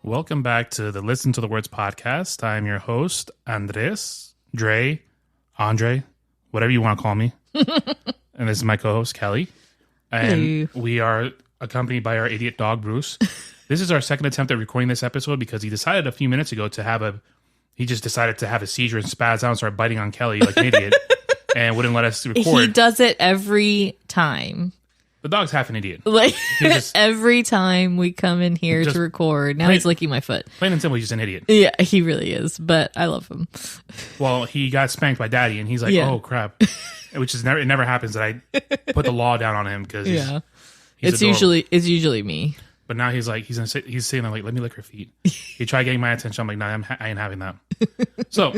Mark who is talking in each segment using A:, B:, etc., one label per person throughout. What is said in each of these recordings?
A: Welcome back to the Listen to the Words podcast. I'm your host, Andres, Andre, whatever you want to call me. And this is my co-host, Kelly. And we are accompanied by our idiot dog, Bruce. This is our second attempt at recording this episode because he decided a few minutes ago he just decided to have a seizure and spaz out and start biting on Kelly like an idiot and wouldn't let us record.
B: He does it every time.
A: The dog's half an idiot.
B: Like every time we come in here to record. Now he's licking my foot.
A: Plain and simple, he's just an idiot.
B: Yeah, he really is. But I love him.
A: Well, he got spanked by Daddy, and he's like, "Oh crap!" Which is it never happens that I put the law down on him because it's
B: usually me.
A: But now he's saying like, "Let me lick her feet." He tried getting my attention. I'm like, "Nah, I ain't having that." So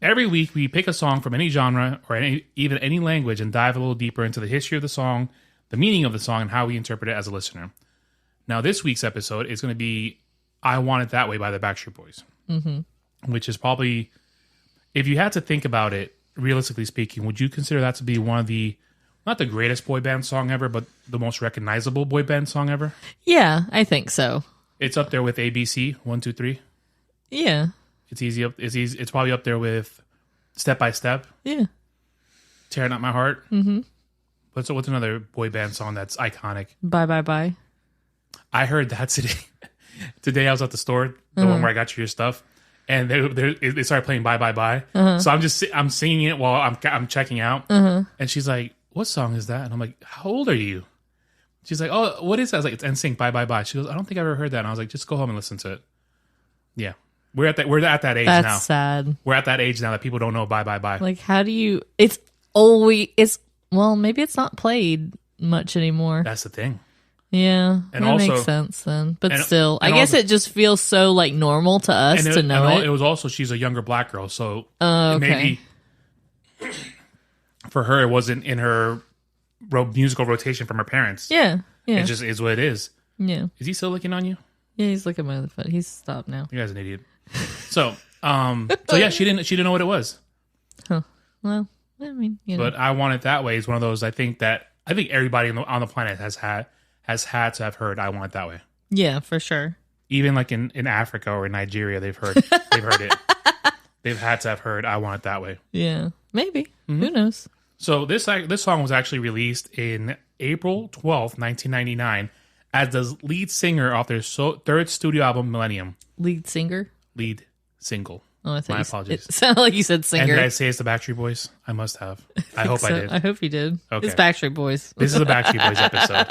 A: every week we pick a song from any genre or even any language and dive a little deeper into the history of the song, the meaning of the song, and how we interpret it as a listener. Now, this week's episode is going to be I Want It That Way by the Backstreet Boys, which is probably, if you had to think about it, realistically speaking, would you consider that to be one of the, not the greatest boy band song ever, but the most recognizable boy band song ever?
B: Yeah, I think so.
A: It's up there with ABC, 1, 2, 3.
B: Yeah.
A: It's easy. It's probably up there with Step by Step.
B: Yeah.
A: Tearing Up My Heart. Mm-hmm. What's another boy band song that's iconic?
B: Bye, bye, bye.
A: I heard that today. Today I was at the store, the one where I got you your stuff, and they started playing Bye, Bye, Bye. So I'm singing it while I'm checking out, and she's like, "What song is that?" And I'm like, "How old are you?" She's like, "Oh, what is that?" I was like, "It's NSYNC, Bye, Bye, Bye." She goes, "I don't think I've ever heard that." And I was like, "Just go home and listen to it." Yeah, we're at that age now.
B: That's sad.
A: We're at that age now that people don't know Bye, Bye, Bye.
B: Like, how do you? It's always well, maybe it's not played much anymore.
A: That's the thing.
B: Yeah,
A: and
B: that
A: also
B: makes sense then. But still, I guess it just feels so like normal to us to know it.
A: It was also, she's a younger black girl, so
B: okay.
A: Maybe for her it wasn't in her musical rotation from her parents.
B: Yeah.
A: It just is what it is.
B: Yeah.
A: Is he still licking on you?
B: Yeah, he's licking my other foot. He's stopped now.
A: You guys an idiot. So yeah, she didn't know what it was.
B: Huh. Well, I mean,
A: But I Want It That Way is one of those I think everybody on the planet has had to have heard I Want It That Way.
B: Yeah, for sure. Even
A: like in Africa or in Nigeria, they've heard it. They've had to have heard I Want It That Way.
B: Yeah, maybe. Mm-hmm. Who knows?
A: So this song was actually released in April 12th, 1999 as the lead singer off their third studio album, Millennium.
B: Lead
A: single.
B: Oh, I thought
A: My apologies.
B: It sounded like you said singer.
A: And did I say it's the Backstreet Boys? I must have. I hope I did.
B: I hope you did.
A: Okay.
B: It's Backstreet Boys.
A: This is a Backstreet Boys episode.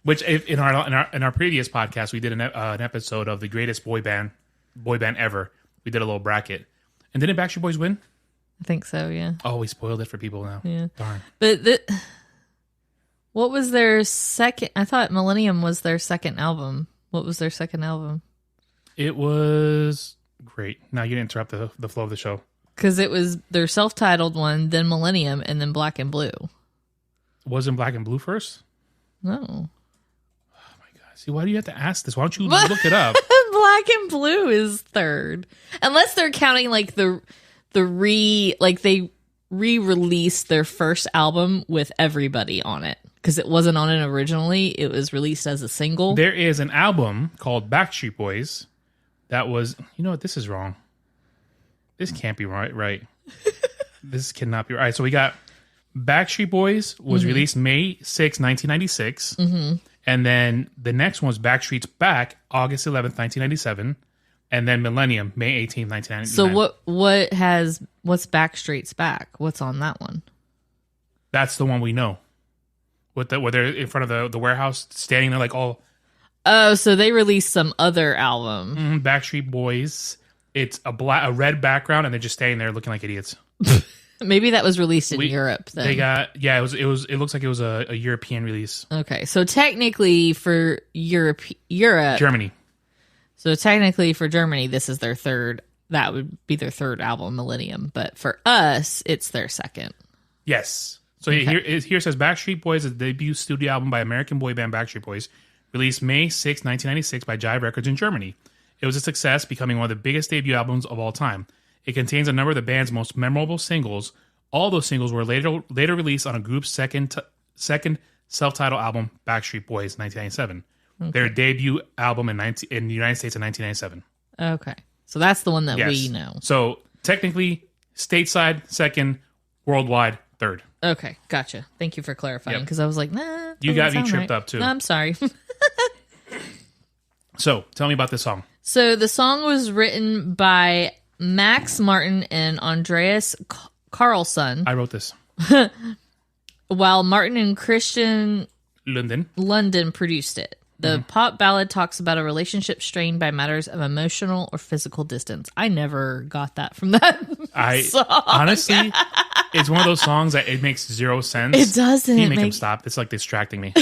A: Which in our previous podcast, we did an episode of the greatest boy band ever. We did a little bracket. And didn't Backstreet Boys win?
B: I think so, yeah.
A: Oh, we spoiled it for people now.
B: Yeah.
A: Darn.
B: But what was their second? I thought Millennium was their second album. What was their second album?
A: It was great. Now you didn't interrupt the flow of the show.
B: Because it was their self-titled one, then Millennium, and then Black and Blue.
A: Wasn't Black and Blue first?
B: No.
A: Oh my God. See, why do you have to ask this? Why don't you look it up?
B: Black and Blue is third. Unless they're counting like they re-released their first album with everybody on it. Because it wasn't on it originally. It was released as a single.
A: There is an album called Backstreet Boys that was, you know what, this is wrong. This can't be right. This cannot be right. So we got Backstreet Boys was released May 6, 1996. Mm-hmm. And then the next one was Backstreet's Back, August 11th, 1997. And then Millennium, May 18th, 1999.
B: So what's Backstreet's Back? What's on that one?
A: That's the one we know. Where they're in front of the warehouse, standing there like all...
B: Oh, so they released some other album.
A: Backstreet Boys. It's a red background, and they're just standing there looking like idiots.
B: Maybe that was released in Europe. Then
A: it looks like it was a European release.
B: Okay, so technically for Europe,
A: Germany.
B: So technically for Germany, this is their third. That would be their third album, Millennium. But for us, it's their second.
A: Yes. So here says Backstreet Boys is the debut studio album by American boy band Backstreet Boys, released May 6, 1996 by Jive Records in Germany. It was a success, becoming one of the biggest debut albums of all time. It contains a number of the band's most memorable singles. All those singles were later released on a group's second self-titled album, Backstreet Boys, 1997. Their debut album in the United States in 1997.
B: Okay. So that's the one that we know.
A: So technically, stateside, second, worldwide, third.
B: Okay, gotcha. Thank you for clarifying, because I was like, nah.
A: You got me tripped up, too.
B: No, I'm sorry.
A: So, tell me about this song.
B: So the song was written by Max Martin and Andreas Carlson.
A: I wrote this.
B: While Martin and Christian
A: London
B: produced it. The pop ballad talks about a relationship strained by matters of emotional or physical distance. I never got that from that song.
A: Honestly, it's one of those songs that it makes zero sense.
B: It doesn't.
A: Can you make him stop? It's like distracting me.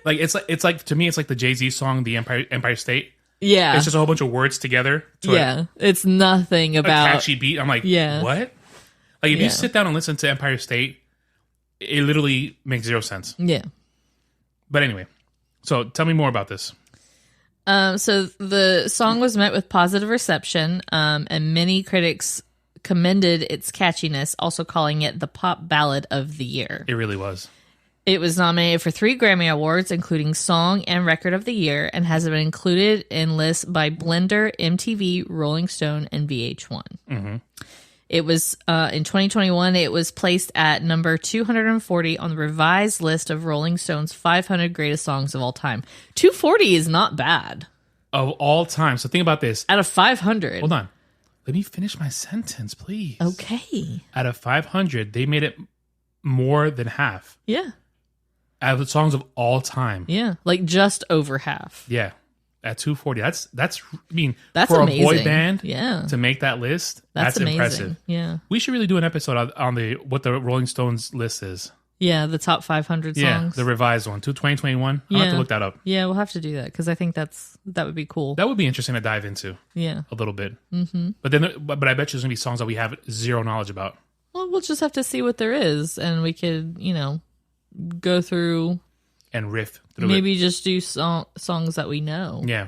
A: Like it's like to me, it's like the Jay-Z song, "The Empire State."
B: Yeah,
A: it's just a whole bunch of words together.
B: It's nothing about
A: a catchy beat. I'm like, what? Like if you sit down and listen to Empire State, it literally makes zero sense.
B: Yeah.
A: But anyway, so tell me more about this.
B: So the song was met with positive reception, and many critics commended its catchiness, also calling it the pop ballad of the year.
A: It really was.
B: It was nominated for 3 Grammy Awards, including Song and Record of the Year, and has been included in lists by Blender, MTV, Rolling Stone, and VH1. Mm-hmm. It was, in 2021, it was placed at number 240 on the revised list of Rolling Stone's 500 greatest songs of all time. 240 is not bad.
A: Of all time. So think about this.
B: Out of 500.
A: Hold on. Let me finish my sentence, please.
B: Okay.
A: Out of 500, they made it more than half.
B: Yeah.
A: Out of the songs of all time.
B: Yeah. Like just over half.
A: Yeah. At 240. That's I mean,
B: that's
A: for
B: amazing.
A: A boy band
B: to
A: make that list, that's
B: amazing.
A: Impressive.
B: Yeah.
A: We should really do an episode on the what the Rolling Stones list is.
B: Yeah, the top 500 songs.
A: Yeah, the revised one, 2021. I'll have to look that up.
B: Yeah, we'll have to do that because I think that would be cool.
A: That would be interesting to dive into.
B: Yeah.
A: A little bit. Mm-hmm. But I bet you there's going to be songs that we have zero knowledge about.
B: Well, we'll just have to see what there is, and we could, go through...
A: And riff through
B: maybe just do songs that we know.
A: Yeah.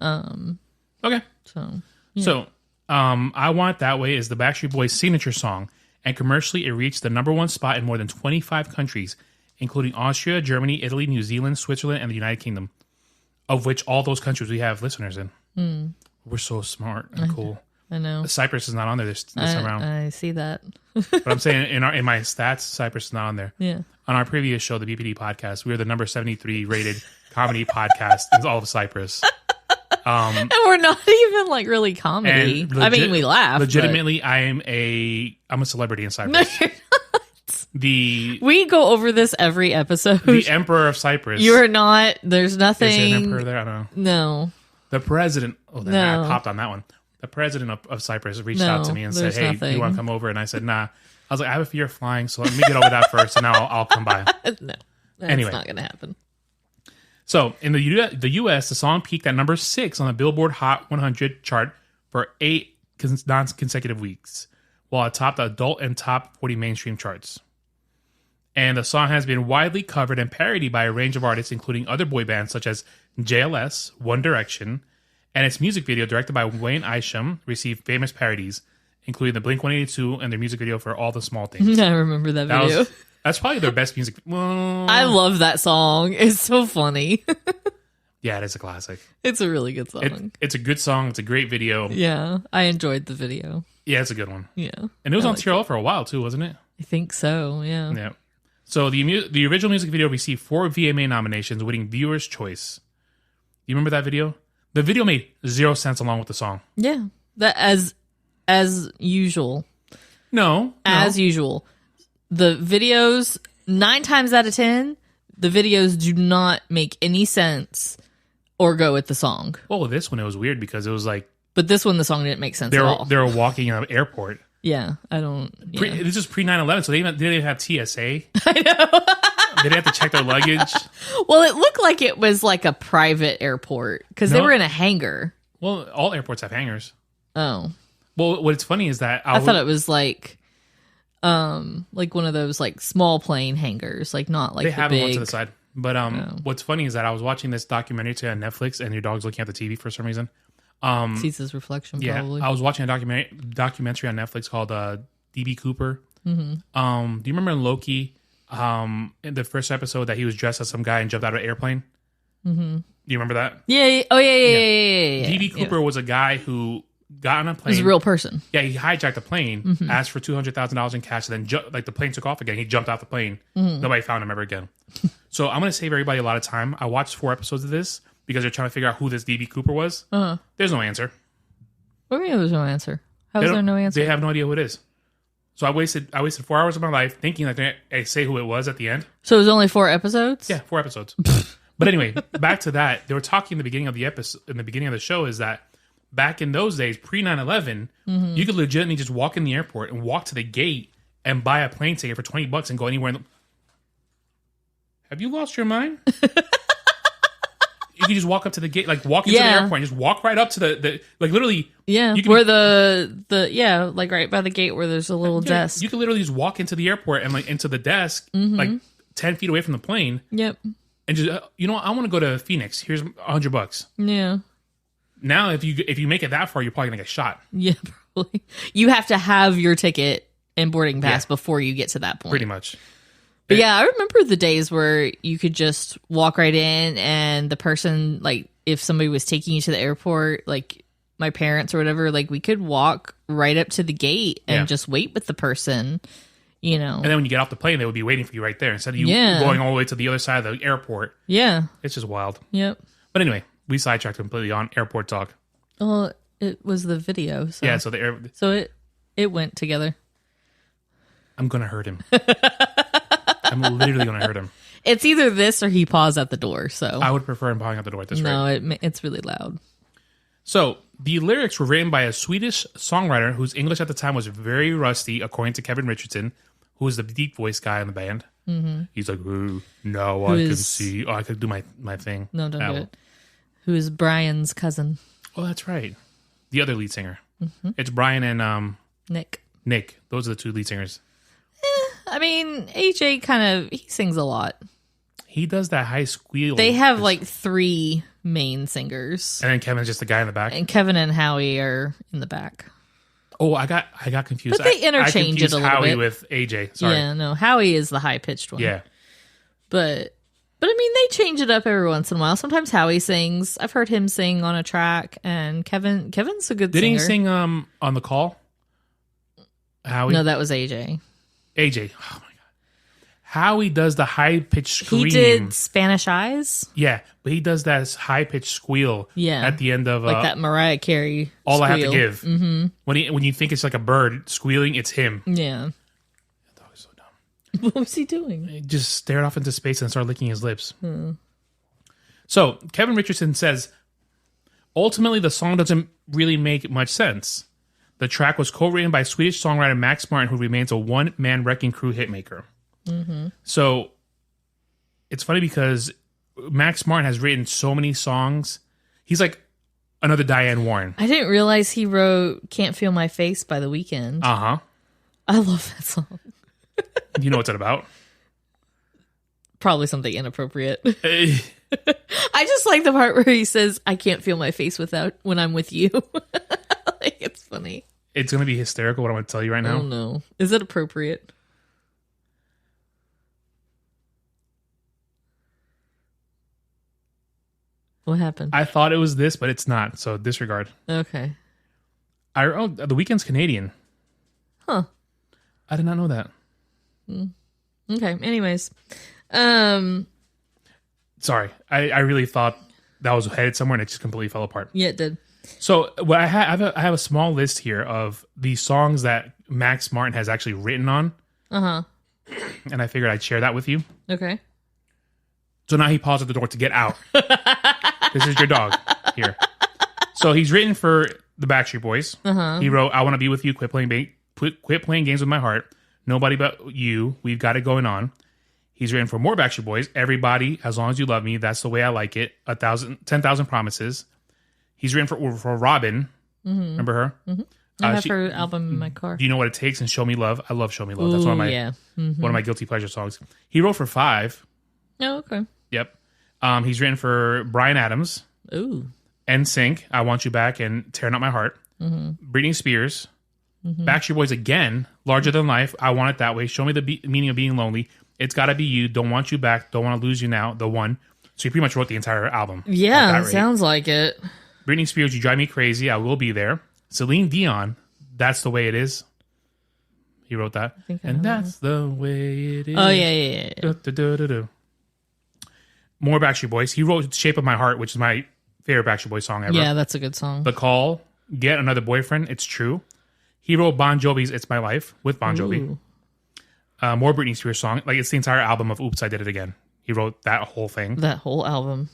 A: Okay.
B: So,
A: I Want That Way is the Backstreet Boys' signature song, and commercially it reached the number 1 spot in more than 25 countries, including Austria, Germany, Italy, New Zealand, Switzerland, and the United Kingdom, of which all those countries we have listeners in. We're so smart and cool.
B: I know.
A: Cyprus is not on there this time around.
B: I see that.
A: But I'm saying in my stats, Cyprus is not on there.
B: Yeah.
A: On our previous show, the BPD podcast, we were the number 73 rated comedy podcast in all of Cyprus.
B: And we're not even like really comedy. We laugh.
A: Legitimately, but... I'm a celebrity in Cyprus.
B: No, you're not.
A: We
B: go over this every episode.
A: The Emperor of Cyprus.
B: You are not. There's nothing.
A: Is there an emperor there? I don't know.
B: No.
A: The president. Oh, no. I popped on that one. The president of Cyprus reached out to me and said, "Hey, do you want to come over?" And I said, "Nah." I was like, "I have a fear of flying, so let me get over that first, and now I'll come by."
B: No, that's
A: anyway.
B: not going to happen.
A: So, in the U.S., the song peaked at number 6 on the Billboard Hot 100 chart for 8 non-consecutive weeks, while it topped the adult and top 40 mainstream charts. And the song has been widely covered and parodied by a range of artists, including other boy bands such as JLS, One Direction, and its music video, directed by Wayne Isham, received famous parodies, including the Blink-182 and their music video for All the Small Things.
B: I remember that video.
A: That's probably their best music. Well,
B: I love that song. It's so funny.
A: Yeah, it is a classic.
B: It's a really good song.
A: It's a good song. It's a great video.
B: Yeah, I enjoyed the video.
A: Yeah, it's a good one.
B: Yeah.
A: And it was on TRL for a while, too, wasn't it?
B: I think so, yeah.
A: Yeah. So the original music video received 4 VMA nominations, winning Viewer's Choice. You remember that video? The video made 0 sense along with the song.
B: Yeah. That as usual.
A: No.
B: As usual. The videos, 9 times out of 10, the videos do not make any sense or go with the song.
A: Well, this one, it was weird because it was like...
B: But this one, the song didn't make sense at all.
A: They were walking in an airport.
B: Yeah, I don't... Yeah.
A: This is pre-9/11, so they didn't even have TSA.
B: I know.
A: They didn't have to check their luggage.
B: Well, it looked like it was like a private airport because they were in a hangar.
A: Well, all airports have hangars.
B: Oh.
A: Well, what's funny is that...
B: I thought it was like one of those like small plane hangars, like not like
A: they have
B: big...
A: one to the side. But what's funny is that I was watching this documentary today on Netflix, and your dog's looking at the TV for some reason.
B: Sees his reflection,
A: yeah,
B: probably.
A: I was watching a documentary on Netflix called DB Cooper. Mm-hmm. Do you remember in Loki in the first episode that he was dressed as some guy and jumped out of an airplane. Mm-hmm. Do you remember that?
B: Yeah. Oh, yeah.
A: D.B. Cooper was a guy who got on a plane.
B: He was a real person.
A: Yeah, he hijacked a plane, asked for $200,000 in cash, and then the plane took off again. He jumped off the plane. Nobody found him ever again. So I'm going to save everybody a lot of time. I watched 4 episodes of this because they're trying to figure out who this D.B. Cooper was. There's no answer.
B: What do you mean there's no answer? How is there no answer?
A: They have no idea who it is. So I wasted 4 hours of my life thinking that I say who it was at the end.
B: So it was only 4 episodes?
A: Yeah, 4 episodes. But anyway, back to that. They were talking in the beginning of the episode, in the beginning of the show, is that back in those days, pre 9/11, you could legitimately just walk in the airport and walk to the gate and buy a plane ticket for $20 and go anywhere. Have you lost your mind? You can just walk up to the gate, like walk into the airport and just walk right up to the like literally.
B: Yeah,
A: you can,
B: where the like right by the gate where there's a little desk.
A: You can literally just walk into the airport and like into the desk, like 10 feet away from the plane.
B: Yep.
A: And just I want to go to Phoenix. Here's $100.
B: Yeah.
A: Now, if you make it that far, you're probably gonna get shot.
B: Yeah, probably. You have to have your ticket and boarding pass before you get to that point.
A: Pretty much.
B: But yeah, I remember the days where you could just walk right in and the person, like, if somebody was taking you to the airport, like my parents or whatever, like we could walk right up to the gate and just wait with the person, And
A: then when you get off the plane, they would be waiting for you right there instead of you going all the way to the other side of the airport.
B: Yeah.
A: It's just wild.
B: Yep.
A: But anyway, we sidetracked completely on airport talk.
B: Well, it was the video. So.
A: Yeah,
B: so it went together.
A: I'm going to hurt him. I'm literally going to hurt him.
B: It's either this or he paws at the door. So
A: I would prefer him pawing at the door at this rate.
B: No, it's really loud.
A: So the lyrics were written by a Swedish songwriter whose English at the time was very rusty, according to Kevin Richardson, who was the deep voice guy in the band. Mm-hmm. He's like, ooh, now I can see. Oh, I could do my thing.
B: No, don't do it. Who is Brian's cousin?
A: Oh, that's right. The other lead singer. Mm-hmm. It's Brian and
B: Nick.
A: Nick. Those are the 2 lead singers.
B: I mean, AJ he sings a lot.
A: He does that high squeal.
B: They have like 3 main singers.
A: And then Kevin's just the guy in the back.
B: And Kevin and Howie are in the back.
A: Oh, I got confused.
B: But they interchange it a little
A: Howie
B: bit.
A: with AJ. Sorry.
B: Yeah, no, Howie is the high pitched one.
A: Yeah.
B: But I mean, they change it up every once in a while. Sometimes Howie sings. I've heard him sing on a track, and Kevin's a good singer.
A: Didn't he sing on the call? Howie?
B: No, that was AJ.
A: AJ. Oh my god. Howie does the high pitched scream.
B: He did Spanish Eyes.
A: Yeah, but he does that high pitched squeal.
B: Yeah.
A: At the end of
B: like that Mariah Carey.
A: All
B: squeal.
A: I Have to Give. Mm-hmm. When you think it's like a bird squealing, it's him.
B: Yeah.
A: That dog is so dumb.
B: What was he doing?
A: He just stared off into space and started licking his lips. So Kevin Richardson says, ultimately the song doesn't really make much sense. The track was co-written by Swedish songwriter Max Martin, who remains a one-man wrecking crew hitmaker. Mm-hmm. So it's funny because Max Martin has written so many songs. He's like another Diane Warren.
B: I didn't realize he wrote Can't Feel My Face by The Weeknd.
A: Uh-huh.
B: I love that song.
A: You know what's it about?
B: Probably something inappropriate. I just like the part where he says, I can't feel my face when I'm with you. Like, it's funny.
A: It's going to be hysterical what I'm going to tell you right now.
B: Oh, no. Is it appropriate? What happened?
A: I thought it was this, but it's not. So disregard.
B: Okay.
A: The Weeknd's Canadian.
B: Huh.
A: I did not know that.
B: Okay. Anyways.
A: Sorry. I really thought that was headed somewhere and it just completely fell apart.
B: Yeah, it did.
A: So what I have a small list here of the songs that Max Martin has actually written on.
B: Uh-huh.
A: And I figured I'd share that with you.
B: Okay.
A: So now he paused at the door to get out. This is your dog here. So he's written for the Backstreet Boys. Uh-huh. He wrote, I Want to Be With You, Quit Playing Games With My Heart, Nobody But You, We've Got It Going On. He's written for more Backstreet Boys, Everybody, As Long As You Love Me, That's the Way I Like It, 10,000 Promises. He's written for Robin. Mm-hmm. Remember her?
B: Mm-hmm. I have her album in my car.
A: Do You Know What It Takes and Show Me Love? I love Show Me Love. That's one of my guilty pleasure songs. He wrote for Five.
B: Oh, okay.
A: Yep. He's written for Bryan Adams.
B: Ooh.
A: NSYNC, I Want You Back, and Tearing Up My Heart. Mm-hmm. Britney Spears. Mm-hmm. Backstreet Boys again, Larger Than Life, I Want It That Way, Show Me the Meaning of Being Lonely. It's Gotta Be You, Don't Want You Back, Don't Want to Lose You Now, The One. So he pretty much wrote the entire album.
B: Yeah, sounds like it.
A: Britney Spears, You Drive Me Crazy, I Will Be There. Celine Dion, That's the Way It Is. He wrote that. And that's the way it is.
B: Oh, yeah.
A: More Backstreet Boys. He wrote Shape of My Heart, which is my favorite Backstreet Boys song ever.
B: Yeah, that's a good song.
A: The Call, Get Another Boyfriend, It's True. He wrote Bon Jovi's It's My Life with Bon Jovi. More Britney Spears song. Like, it's the entire album of Oops, I Did It Again. He wrote that whole thing.
B: That whole album.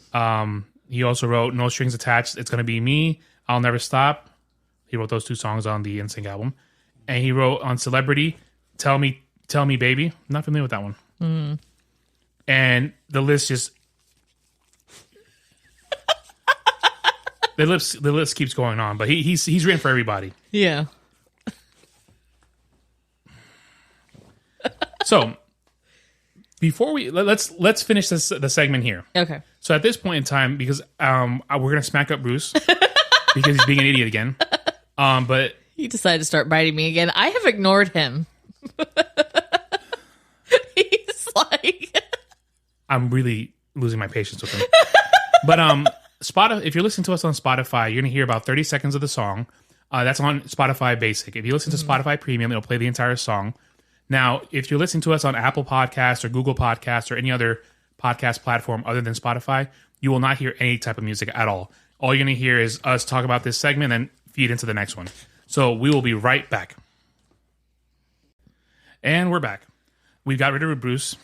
A: He also wrote No Strings Attached, It's Gonna Be Me, I'll Never Stop. He wrote those 2 songs on the NSYNC album. And he wrote on Celebrity, Tell Me Baby. I'm not familiar with that one. And the list just... the list keeps going on, but he's written for everybody.
B: Yeah.
A: So, before let's finish the segment here.
B: Okay.
A: So at this point in time, because we're gonna smack up Bruce because he's being an idiot again. But
B: he decided to start biting me again. I have ignored him. He's like,
A: I'm really losing my patience with him. But Spotify, if you're listening to us on Spotify, you're gonna hear about 30 seconds of the song. That's on Spotify Basic. If you listen to Spotify Premium, it'll play the entire song. Now, if you're listening to us on Apple Podcasts or Google Podcasts or any other podcast platform other than Spotify, you will not hear any type of music at all. All you're going to hear is us talk about this segment and feed into the next one. So we will be right back. And we're back. We got rid of Bruce.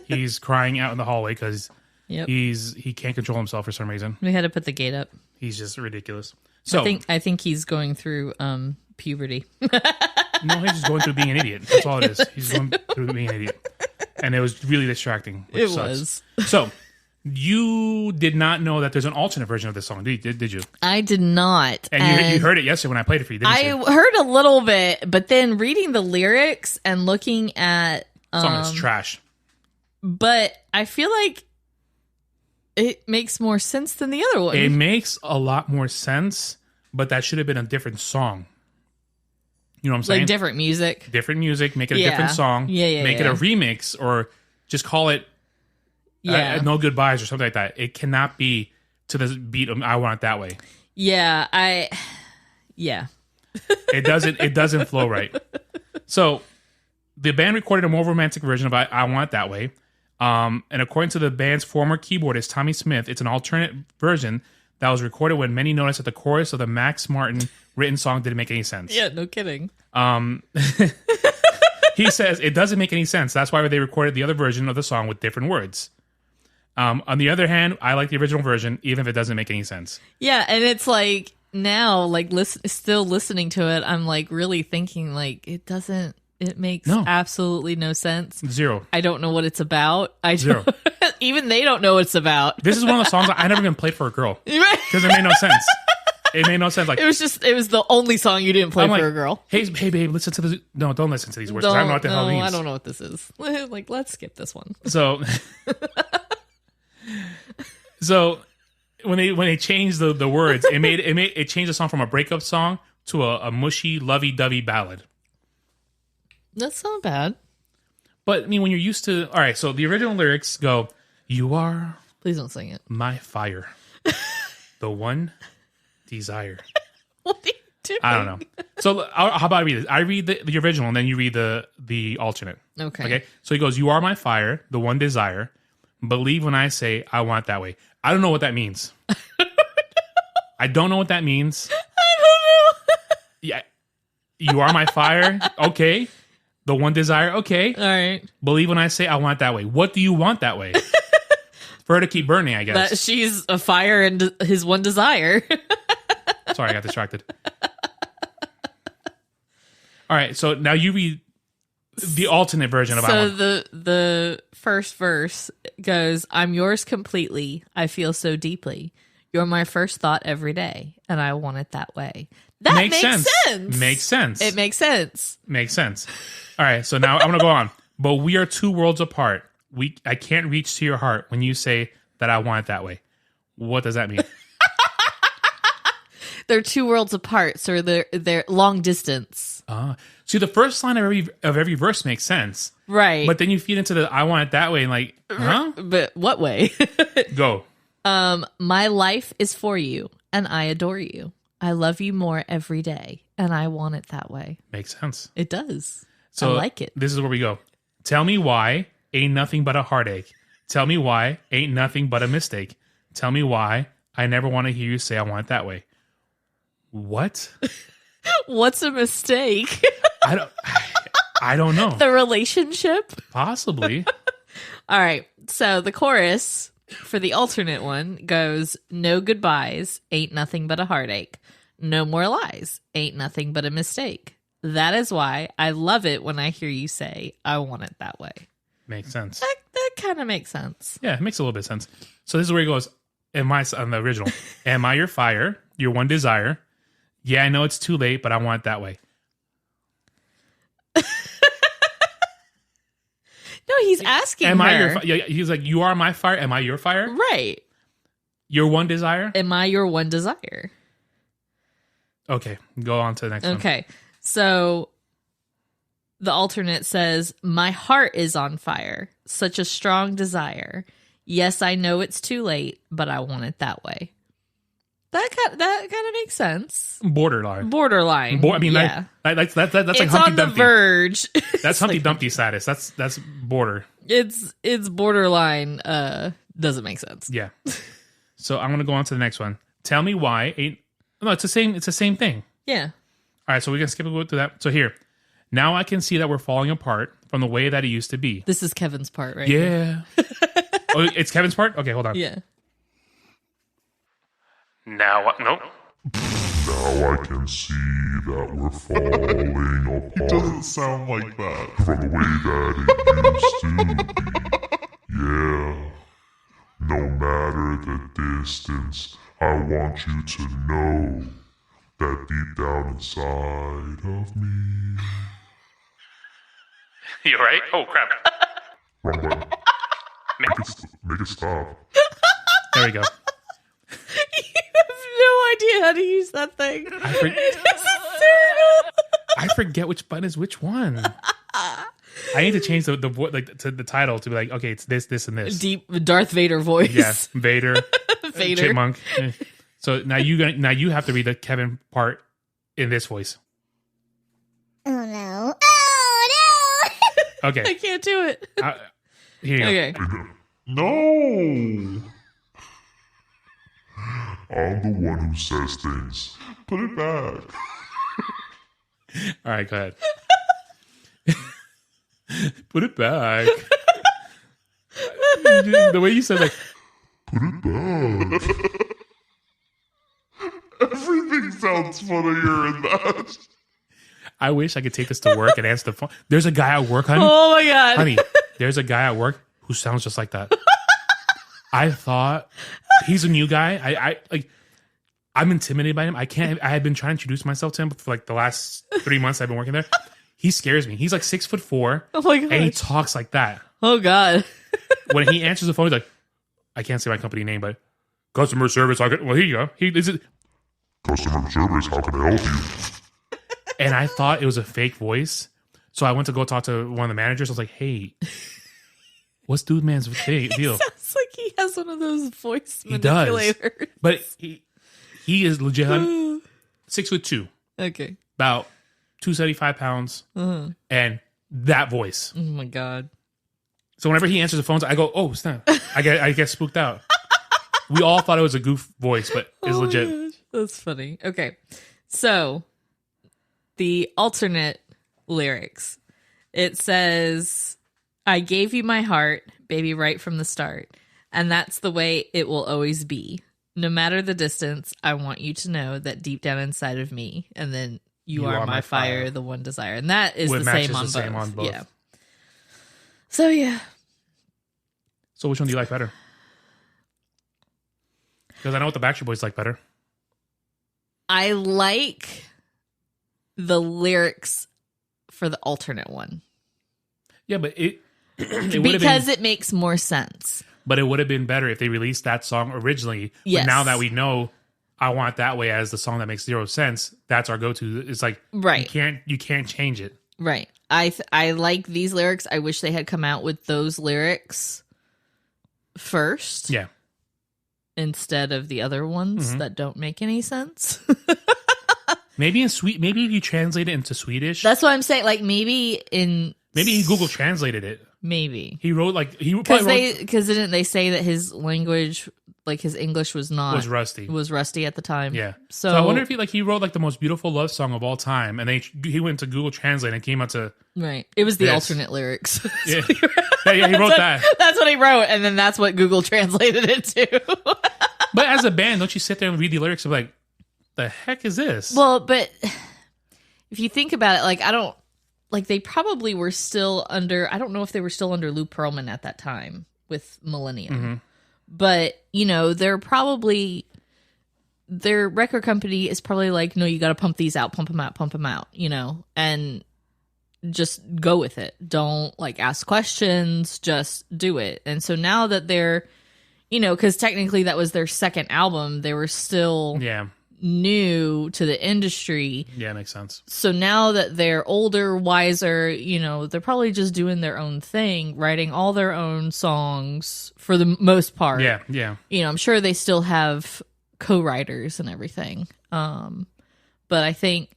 A: He's crying out in the hallway because he can't control himself for some reason.
B: We had to put the gate up.
A: He's just ridiculous. So
B: I think he's going through puberty.
A: No, he's just going through being an idiot. That's all it is. He's going through being an idiot. And it was really distracting. Which sucks. So, you did not know that there's an alternate version of this song, did you?
B: I did not.
A: And you heard it yesterday when I played it for you, didn't you?
B: I heard a little bit, but then reading the lyrics and looking at...
A: the song is trash.
B: But I feel like it makes more sense than the other one.
A: It makes a lot more sense, but that should have been a different song. You know what I'm saying?
B: Like different music.
A: Different music, make it a different song. Make it a remix, or just call it No Goodbyes or something like that. It cannot be to the beat of I Want It That Way.
B: Yeah,
A: It doesn't flow right. So the band recorded a more romantic version of I Want It That Way. And according to the band's former keyboardist, Tommy Smith, it's an alternate version that was recorded when many noticed that the chorus of the Max Martin written song didn't make any sense.
B: Yeah, no kidding.
A: He says it doesn't make any sense. That's why they recorded the other version of the song with different words. On the other hand, I like the original version, even if it doesn't make any sense.
B: Yeah, and it's like now, like still listening to it, I'm like really thinking like it makes absolutely no sense.
A: Zero.
B: I don't know what it's about.
A: Zero.
B: Even they don't know what it's about.
A: This is one of the songs I never even played for a girl because it made no sense. It made no sense. Like
B: it was the only song you didn't play for a girl.
A: Hey babe, listen to this. No, don't listen to these words. I don't know what the hell it means.
B: I don't know what this is. Like, let's skip this one.
A: So when they changed the words, it changed the song from a breakup song to a mushy, lovey-dovey ballad.
B: That's not bad.
A: But I mean, when you're used to, all right. So the original lyrics go, "You are,
B: please don't sing it,
A: my fire, the one desire."
B: What are you doing?
A: I don't know. So how about I read it? I read the original, and then you read the alternate. Okay. So he goes, "You are my fire, the one desire. Believe when I say I want it that way." I don't know what that means. I don't know what that means.
B: I don't know.
A: Yeah. You are my fire. Okay. The one desire. Okay.
B: All right.
A: Believe when I say I want it that way. What do you want that way? For her to keep burning, I guess.
B: That she's a fire and his one desire.
A: Sorry, I got distracted. All right. So now you read the alternate version of I Want.
B: So the first verse goes, "I'm yours completely. I feel so deeply. You're my first thought every day, and I want it that way." That makes sense.
A: Makes sense.
B: It makes sense.
A: Makes sense. All right, so now I'm going to go on. But we are two worlds apart. I can't reach to your heart when you say that I want it that way. What does that mean?
B: they're two worlds apart, so they're long distance.
A: See, the first line of every verse makes sense.
B: Right.
A: But then you feed into the I want it that way and like, huh?
B: But what way?
A: Go.
B: My life is for you, and I adore you. I love you more every day, and I want it that way.
A: Makes sense.
B: It does.
A: So
B: I like it.
A: This is where we go. Tell me why ain't nothing but a heartache. Tell me why ain't nothing but a mistake. Tell me why I never want to hear you say I want it that way. What?
B: What's a mistake?
A: I don't know.
B: The relationship?
A: Possibly.
B: All right. So the chorus for the alternate one goes, no goodbyes, ain't nothing but a heartache. No more lies, ain't nothing but a mistake. That is why I love it when I hear you say, I want it that way.
A: Makes sense.
B: That kind of makes sense.
A: Yeah, it makes a little bit of sense. So this is where he goes, on the original, am I your fire, your one desire? Yeah, I know it's too late, but I want it that way.
B: No, he's asking
A: am
B: her.
A: I your yeah, he's like, you are my fire, am I your fire?
B: Right.
A: Your one desire?
B: Am I your one desire?
A: Okay, go on to the next one.
B: Okay, so the alternate says, my heart is on fire, such a strong desire. Yes, I know it's too late, but I want it that way. That kind of makes sense.
A: Borderline.
B: I mean,
A: yeah. That's like
B: it's
A: Humpty
B: on the
A: Dumpty.
B: verge.
A: That's Humpty Dumpty status. That's border.
B: It's borderline. Doesn't make sense.
A: Yeah. So I'm gonna go on to the next one. Tell me why ain't. No, it's the same. It's the same thing.
B: Yeah.
A: All right, so we're gonna skip a little through that. So here, now I can see that we're falling apart from the way that it used to be.
B: This is Kevin's part, right?
A: Yeah. Oh, it's Kevin's part. Okay, hold on.
B: Yeah.
A: Now, nope.
C: Now I can see that we're falling apart.
D: It doesn't sound like that.
C: From the way that it used to be. Yeah. No matter the distance, I want you to know that deep down inside of me.
A: You all right? Oh crap!
C: Wrong button. Make it stop.
A: There we go.
B: No idea how to use that thing.
A: I forget which button is which one. I need to change the like to the title to be like, okay, it's this, and this.
B: Deep Darth Vader voice.
A: Yeah, Vader,
B: Vader.
A: Chipmunk. So now you have to read the Kevin part in this voice.
E: Oh no! Oh no!
A: Okay,
B: I can't do it.
A: here you go.
B: Okay.
D: No!
C: I'm the one who says things.
D: Put it back.
A: All right, go ahead. Put it back. The way you said like,
C: Put it back.
D: Everything sounds funnier in that.
A: I wish I could take this to work and answer the phone. There's a guy at work, honey.
B: Oh my god.
A: Honey, there's a guy at work who sounds just like that. I thought he's a new guy. I'm intimidated by him. I had been trying to introduce myself to him for like the last 3 months I've been working there. He scares me. He's like 6'4".
B: Oh my god.
A: And he talks like that.
B: Oh god.
A: When he answers the phone, he's like, I can't say my company name, but customer service. Well, here you go.
C: Customer service, how can I help you?
A: And I thought it was a fake voice. So I went to go talk to one of the managers. I was like, hey, what's Dude Man's deal?
B: Sounds like he has one of those voice
A: He does.
B: manipulators.
A: But he is legit 6'2",
B: Okay.
A: about 275 pounds, and that voice.
B: Oh my god.
A: So whenever he answers the phones, I go, oh, snap. I get spooked out. We all thought it was a goof voice, but it's
B: Oh my
A: legit.
B: gosh. That's funny. Okay. So the alternate lyrics. It says, I gave you my heart, baby, right from the start. And that's the way it will always be. No matter the distance, I want you to know that deep down inside of me. And then you are my fire, the one desire. And that is the same on both. Yeah. So, yeah.
A: So which one do you like better? Because I know what the Backstreet Boys like better.
B: I like the lyrics for the alternate one.
A: Yeah, but it
B: because it makes more sense.
A: But it would have been better if they released that song originally.
B: Yes.
A: But now that we know, I Want It That Way as the song that makes zero sense. That's our go-to. It's like,
B: Right.
A: you can't change it.
B: Right. I like these lyrics. I wish they had come out with those lyrics first.
A: Yeah.
B: Instead of the other ones
A: Mm-hmm.
B: that don't make any sense.
A: Maybe if you translate it into Swedish.
B: That's what I'm saying. Like maybe
A: Maybe Google translated it.
B: Maybe.
A: He wrote probably
B: Because didn't they say that his language, like his English was
A: rusty.
B: Was rusty at the time.
A: Yeah.
B: So
A: I wonder if he wrote like the most beautiful love song of all time, and he went to Google Translate and came out to
B: right. It was the
A: this.
B: alternate lyrics.
A: Yeah. Yeah, he wrote that.
B: That's what he wrote, and then that's what Google translated it to.
A: But as a band, don't you sit there and read the lyrics and be like, the heck is this?
B: Well, but if you think about it, like they probably were still under, I don't know if they were still under Lou Pearlman at that time with Millennium.
A: Mm-hmm.
B: But, their record company is probably like, no, you got to pump these out, pump them out, and just go with it. Don't ask questions, just do it. And so now that they're, because technically that was their second album, they were still new to the industry.
A: Yeah, makes sense.
B: So now that they're older, wiser, they're probably just doing their own thing, writing all their own songs for the most part.
A: Yeah, yeah.
B: I'm sure they still have co-writers and everything. But I think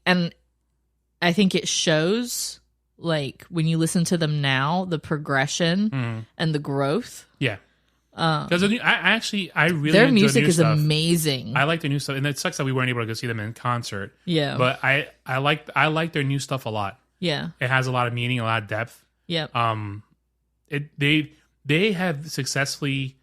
B: it shows, when you listen to them now, the progression and the growth.
A: Yeah. Because I really
B: their
A: enjoy
B: music
A: new
B: is
A: stuff.
B: Amazing.
A: I like their new stuff, and it sucks that we weren't able to go see them in concert.
B: Yeah,
A: but I like their new stuff a lot.
B: Yeah,
A: it has a lot of meaning, a lot of depth.
B: Yep.
A: They have successfully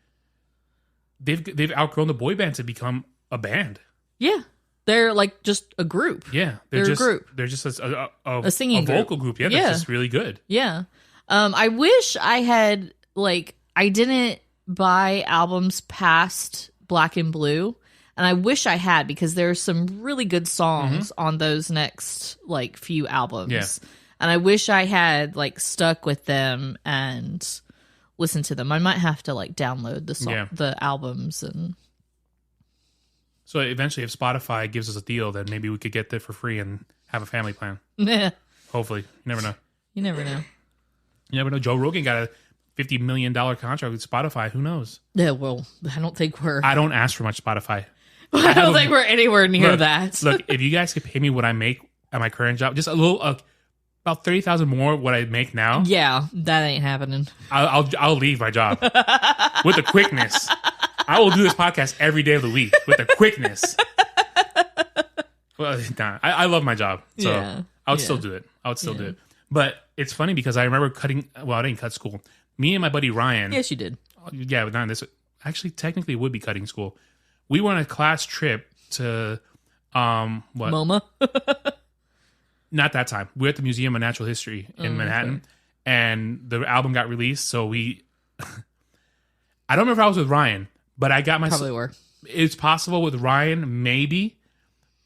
A: they've outgrown the boy band to become a band.
B: Yeah, they're just a group.
A: Yeah,
B: they're
A: just
B: a group.
A: They're just a
B: singing
A: vocal group. Yeah, that's just really good.
B: Yeah. I wish I had I didn't buy albums past Black and Blue, and I wish I had, because there's some really good songs on those next few albums.
A: Yeah.
B: And I wish I had stuck with them and listened to them. I might have to download the albums. And
A: so eventually, if Spotify gives us a deal, then maybe we could get that for free and have a family plan.
B: Yeah.
A: Hopefully. You never know.
B: You never know.
A: You never know. Joe Rogan got a $50 million contract with Spotify. Who knows?
B: Yeah, well, I don't think we're...
A: I don't ask for much Spotify.
B: I don't think we're anywhere near that.
A: Look, if you guys could pay me what I make at my current job, just a little, about $30,000 more what I make now.
B: Yeah, that ain't happening.
A: I'll leave my job with the quickness. I will do this podcast every day of the week with the quickness. Well, nah, I love my job, so I would still do it. I would still do it. But it's funny because I remember cutting. Well, I didn't cut school. Me and my buddy Ryan.
B: Yes, you did.
A: Yeah, but not this. Actually, technically, it would be cutting school. We were on a class trip to what?
B: MoMA.
A: Not that time. We were at the Museum of Natural History in Manhattan, and the album got released. So we. I don't remember if I was with Ryan, but I got myself.
B: Probably were.
A: It's possible with Ryan, maybe,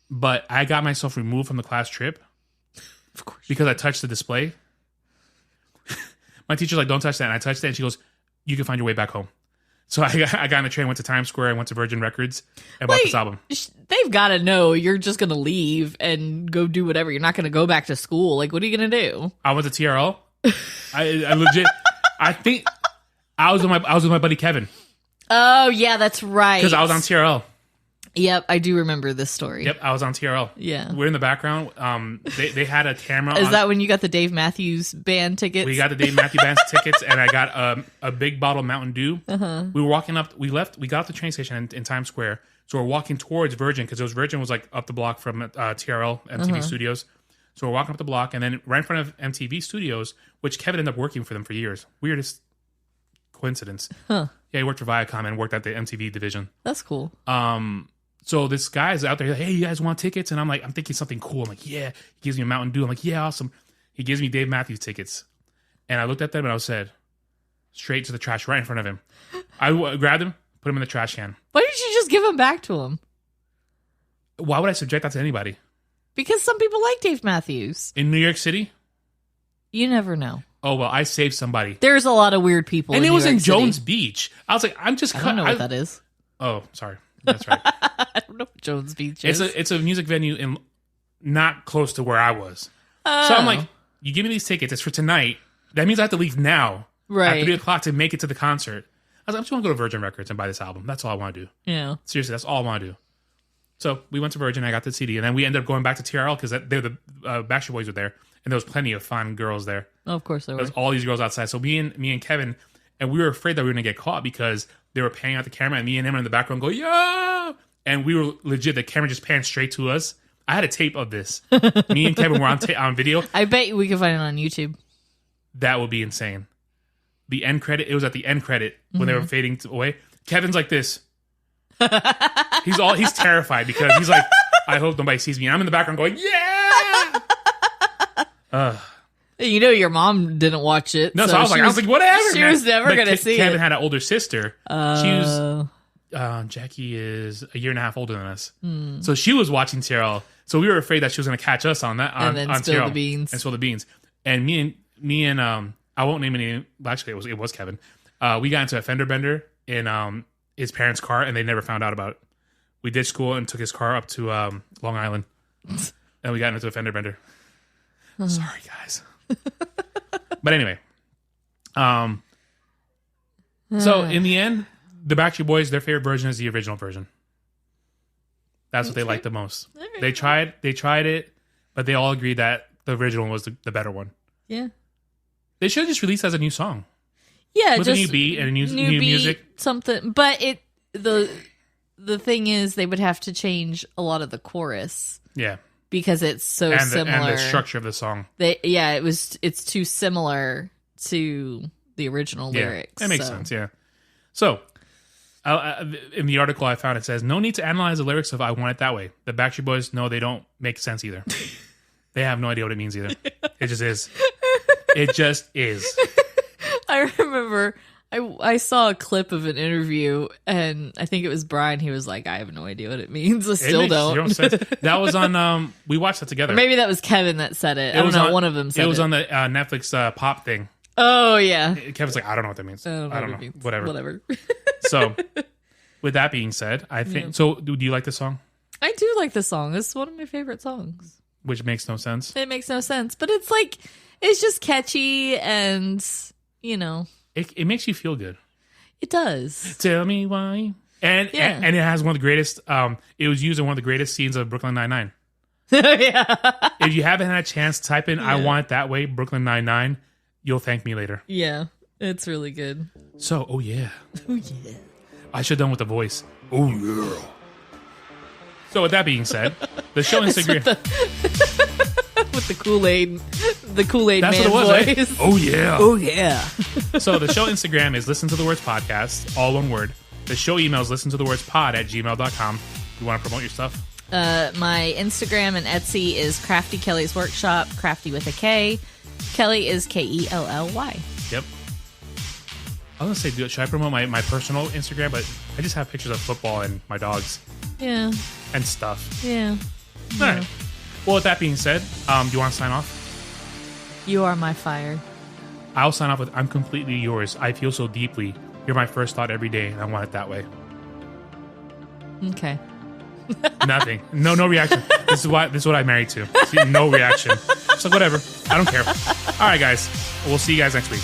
A: but I got myself removed from the class trip.
B: Of course.
A: Because I touched the display. My teacher's like, don't touch that. And I touched it, and she goes, you can find your way back home. So I got on the train, went to Times Square, I went to Virgin Records, and bought this album.
B: They've got to know you're just going to leave and go do whatever. You're not going to go back to school. What are you going to do?
A: I went to TRL. I legit, I think I was with my buddy Kevin.
B: Oh, yeah, that's right.
A: Because I was on TRL.
B: Yep, I do remember this story.
A: Yep, I was on TRL.
B: Yeah.
A: We're in the background. They had a camera.
B: Is that when you got the Dave Matthews Band tickets?
A: We got the Dave Matthews Band tickets, and I got a big bottle of Mountain Dew. Uh-huh. We were walking up. We got off the train station in Times Square, so we're walking towards Virgin, because Virgin was up the block from TRL, MTV Studios. So we're walking up the block, and then right in front of MTV Studios, which Kevin ended up working for them for years. Weirdest coincidence.
B: Huh.
A: Yeah, he worked for Viacom and worked at the MTV division.
B: That's cool.
A: So this guy's out there, like, hey, you guys want tickets? And I'm thinking something cool. I'm like, yeah. He gives me a Mountain Dew. I'm like, yeah, awesome. He gives me Dave Matthews tickets. And I looked at them and I said, straight to the trash right in front of him. I grabbed him, put him in the trash can.
B: Why didn't you just give them back to him?
A: Why would I subject that to anybody?
B: Because some people like Dave Matthews.
A: In New York City?
B: You never know.
A: Oh, well, I saved somebody.
B: There's a lot of weird people
A: and
B: in
A: it was
B: New York
A: in
B: City.
A: Jones Beach. I was like, I'm just...
B: I don't know what that is.
A: Oh, sorry. That's right.
B: I don't know what Jones Beach is.
A: It's a music venue in not close to where I was. So I'm like, you give me these tickets. It's for tonight. That means I have to leave now.
B: Right.
A: At 3 o'clock to make it to the concert. I was like, I just want to go to Virgin Records and buy this album. That's all I want to do.
B: Yeah.
A: Seriously, that's all I want to do. So we went to Virgin. I got the CD. And then we ended up going back to TRL because they're the Backstreet Boys were there. And there was plenty of fun girls there.
B: Oh, of course there were.
A: There was all these girls outside. So me and Kevin, and we were afraid that we were going to get caught because they were panning out the camera. And me and him were in the background go, yeah. And we were legit. The camera just panned straight to us. I had a tape of this. Me and Kevin were on video.
B: I bet we can find it on YouTube.
A: That would be insane. The end credit. It was at the end credit when they were fading away. Kevin's like this. He's terrified because he's like, I hope nobody sees me. And I'm in the background going, yeah.
B: You know, your mom didn't watch it.
A: No, so I was like, whatever.
B: She was never going to see
A: Kevin
B: it.
A: had an older sister. She was, Jackie is a year and a half older than us. So she was watching TRL. So we were afraid that she was going to catch us on that on
B: spill
A: TRL
B: the beans.
A: and spill the beans. And me and I won't name any. Well, actually, it was Kevin. We got into a fender bender in his parents' car, and they never found out about it. We did school and took his car up to Long Island, and we got into a fender bender. Sorry, guys. But anyway, so in the end, the Backstreet Boys, their favorite version is the original version. That's what they like the most. They tried it, but they all agreed that the original was the better one.
B: Yeah.
A: They should have just released as a new song.
B: Yeah,
A: with
B: just
A: a new beat and a new
B: beat,
A: music.
B: Something. But the thing is, they would have to change a lot of the chorus.
A: Yeah.
B: Because it's so similar.
A: And the structure of the song.
B: It's too similar to the original lyrics.
A: That makes sense, yeah. So, in the article I found, it says, no need to analyze the lyrics of I Want It That Way. The Backstreet Boys, no, they don't make sense either. They have no idea what it means either. It just is. It just is.
B: I remember I saw a clip of an interview, and I think it was Brian. He was like, I have no idea what it means. I still don't.
A: Zero sense. That was on, we watched that together.
B: Or maybe that was Kevin that said it. I don't know. One of them said it.
A: It was on the Netflix pop thing.
B: Oh, yeah.
A: Kevin's like, I don't know what that means. I don't know. Whatever.
B: Whatever.
A: So, with that being said, I think... Yeah. So, do you like this song?
B: I do like this song. It's one of my favorite songs.
A: Which makes no sense.
B: It makes no sense. But it's like... It's just catchy and, you know...
A: It makes you feel good.
B: It does.
A: Tell me why. And it has one of the greatest... it was used in one of the greatest scenes of Brooklyn Nine-Nine.
B: Yeah.
A: If you haven't had a chance, type in I Want It That Way, Brooklyn Nine-Nine. You'll thank me later.
B: Yeah. It's really good.
A: So, oh yeah.
B: Oh yeah.
A: I should have done with the voice. Oh yeah. So with that being said, the show Instagram...
B: With the Kool-Aid
A: That's
B: man
A: what it was,
B: voice.
A: Right? Oh yeah.
B: Oh yeah.
A: So the show Instagram is Listen to the Words Podcast, all one word. The show email is listentotheWordsPod@gmail.com. You want to promote your stuff?
B: My Instagram and Etsy is Crafty Kelly's Workshop, Crafty with a K. Kelly is Kelly.
A: Yep. I was going to say, should I promote my personal Instagram? But I just have pictures of football and my dogs.
B: Yeah.
A: And stuff.
B: Yeah.
A: All right. Well, with that being said, do you want to sign off?
B: You are my fire.
A: I'll sign off with I'm completely yours. I feel so deeply. You're my first thought every day, and I want it that way.
B: Okay.
A: Nothing. No reaction. This is what I'm married to. See, no reaction. So whatever. I don't care. All right, guys. We'll see you guys next week.